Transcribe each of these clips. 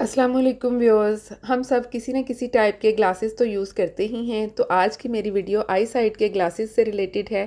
अस्सलाम वालेकुम व्यूअर्स। हम सब किसी न किसी टाइप के ग्लासेस तो यूज़ करते ही हैं। तो आज की मेरी वीडियो आई साइट के ग्लासेस से रिलेटेड है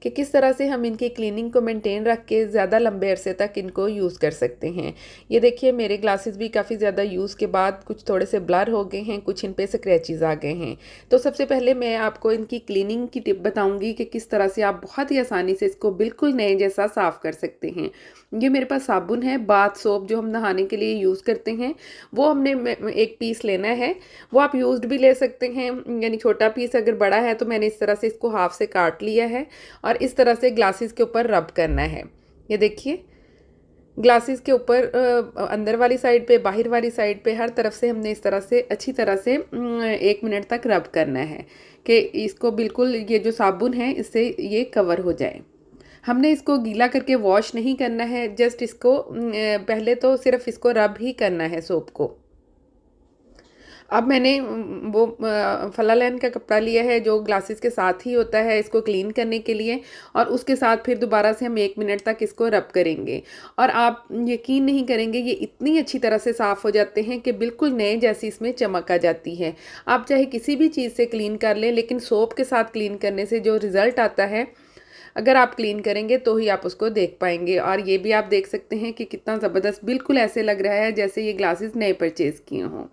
कि किस तरह से हम इनकी क्लीनिंग को मेंटेन रख के ज़्यादा लंबे अरसे तक इनको यूज़ कर सकते हैं। ये देखिए मेरे ग्लासेस भी काफ़ी ज़्यादा यूज़ के बाद कुछ थोड़े से ब्लर हो गए हैं, कुछ इन पे स्क्रैचेस आ गए हैं। तो सबसे पहले मैं आपको इनकी क्लीनिंग की टिप बताऊँगी कि किस तरह से आप बहुत ही आसानी से इसको बिल्कुल नए जैसा साफ़ कर सकते हैं। ये मेरे पास साबुन है, बाथ सोप जो हम नहाने के लिए यूज़ करते हैं, वो हमने एक पीस लेना है। वो आप यूज्ड भी ले सकते हैं, यानी छोटा पीस अगर बड़ा है तो मैंने इस तरह से इसको हाफ से काट लिया है और इस तरह से ग्लासेस के ऊपर रब करना है। ये देखिए ग्लासेस के ऊपर अंदर वाली साइड पे, बाहर वाली साइड पे, हर तरफ से हमने इस तरह से अच्छी तरह से 1 मिनट तक रब करना है कि इसको बिल्कुल ये जो साबुन है इससे ये कवर हो जाए। हमने इसको गीला करके वॉश नहीं करना है, जस्ट इसको पहले तो सिर्फ इसको रब ही करना है सोप को। अब मैंने वो फलालैन का कपड़ा लिया है जो ग्लासेस के साथ ही होता है इसको क्लीन करने के लिए, और उसके साथ फिर दोबारा से हम 1 मिनट तक इसको रब करेंगे। और आप यकीन नहीं करेंगे, ये इतनी अच्छी तरह से साफ़ हो जाते हैं कि बिल्कुल नए जैसी इसमें चमक आ जाती है। आप चाहे किसी भी चीज़ से क्लीन कर लें, लेकिन सोप के साथ क्लीन करने से जो रिज़ल्ट आता है, अगर आप क्लीन करेंगे तो ही आप उसको देख पाएंगे। और ये भी आप देख सकते हैं कि कितना ज़बरदस्त बिल्कुल ऐसे लग रहा है जैसे ये ग्लासेस नए परचेज़ किए हों।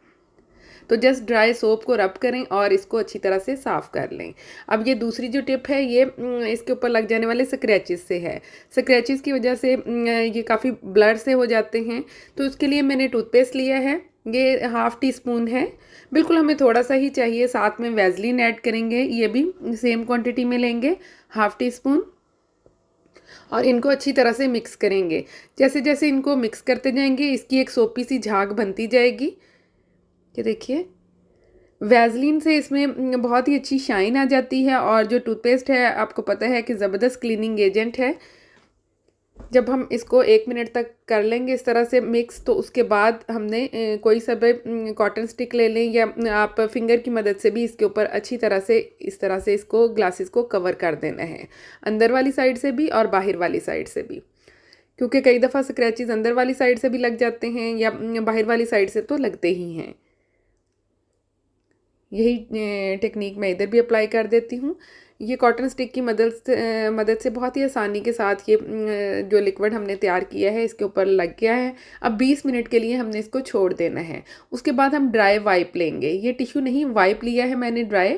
तो जस्ट ड्राई सोप को रब करें और इसको अच्छी तरह से साफ़ कर लें। अब ये दूसरी जो टिप है ये इसके ऊपर लग जाने वाले स्क्रैचेस से है। स्क्रैचेस की वजह से ये काफ़ी ब्लर से हो जाते हैं। तो उसके लिए मैंने टूथपेस्ट लिया है, ये हाफ़ टी स्पून है, बिल्कुल हमें थोड़ा सा ही चाहिए। साथ में वैसलीन ऐड करेंगे, ये भी सेम क्वांटिटी में लेंगे, हाफ़ टी स्पून। और इनको अच्छी तरह से मिक्स करेंगे। जैसे जैसे इनको मिक्स करते जाएंगे इसकी एक सोपी सी झाग बनती जाएगी। ये देखिए वैसलीन से इसमें बहुत ही अच्छी शाइन आ जाती है, और जो टूथपेस्ट है आपको पता है कि ज़बरदस्त क्लीनिंग एजेंट है। जब हम इसको 1 मिनट तक कर लेंगे इस तरह से मिक्स, तो उसके बाद हमने कोई सा भी कॉटन स्टिक ले लें, या आप फिंगर की मदद से भी इसके ऊपर अच्छी तरह से इस तरह से इसको ग्लासेस को कवर कर देना है, अंदर वाली साइड से भी और बाहर वाली साइड से भी। क्योंकि कई दफ़ा स्क्रैचेस अंदर वाली साइड से भी लग जाते हैं या बाहर वाली साइड से तो लगते ही हैं। यही टेक्निक मैं इधर भी अप्लाई कर देती हूँ। ये कॉटन स्टिक की मदद से बहुत ही आसानी के साथ ये जो लिक्विड हमने तैयार किया है इसके ऊपर लग गया है। अब 20 मिनट के लिए हमने इसको छोड़ देना है। उसके बाद हम ड्राई वाइप लेंगे। ये टिश्यू नहीं, वाइप लिया है मैंने ड्राई,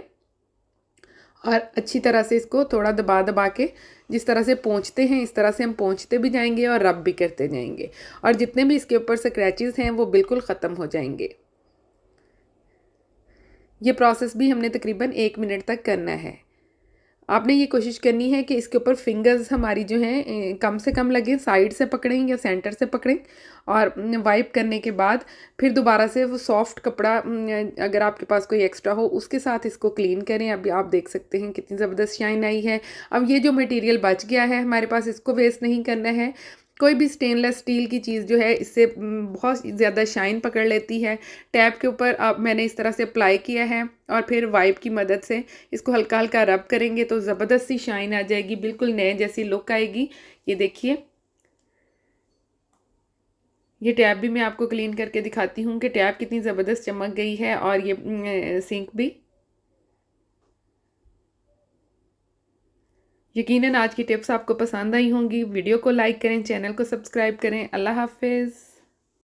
और अच्छी तरह से इसको थोड़ा दबा दबा के जिस तरह से पोंछते हैं इस तरह से हम पोंछते भी जाएंगे और रब भी करते जाएंगे, और जितने भी इसके ऊपर स्क्रैचेस हैं वो बिल्कुल ख़त्म हो जाएंगे। ये प्रोसेस भी हमने तकरीबन 1 मिनट तक करना है। आपने ये कोशिश करनी है कि इसके ऊपर फिंगर्स हमारी जो हैं कम से कम लगें, साइड से पकड़ें या सेंटर से पकड़ें, और वाइप करने के बाद फिर दोबारा से वो सॉफ्ट कपड़ा अगर आपके पास कोई एक्स्ट्रा हो उसके साथ इसको क्लीन करें। अभी आप देख सकते हैं कितनी ज़बरदस्त शाइन आई है। अब ये जो मटेरियल बच गया है हमारे पास, इसको वेस्ट नहीं करना है। कोई भी स्टेनलेस स्टील की चीज़ जो है इससे बहुत ज़्यादा शाइन पकड़ लेती है। टैप के ऊपर अब मैंने इस तरह से अप्लाई किया है और फिर वाइप की मदद से इसको हल्का हल्का रब करेंगे तो ज़बरदस्त सी शाइन आ जाएगी, बिल्कुल नए जैसी लुक आएगी। ये देखिए ये टैप भी मैं आपको क्लीन करके दिखाती हूँ कि टैप कितनी ज़बरदस्त चमक गई है, और ये सिंक भी। यकीनन आज की टिप्स आपको पसंद आई होंगी। वीडियो को लाइक करें, चैनल को सब्सक्राइब करें। अल्लाह हाफिज़।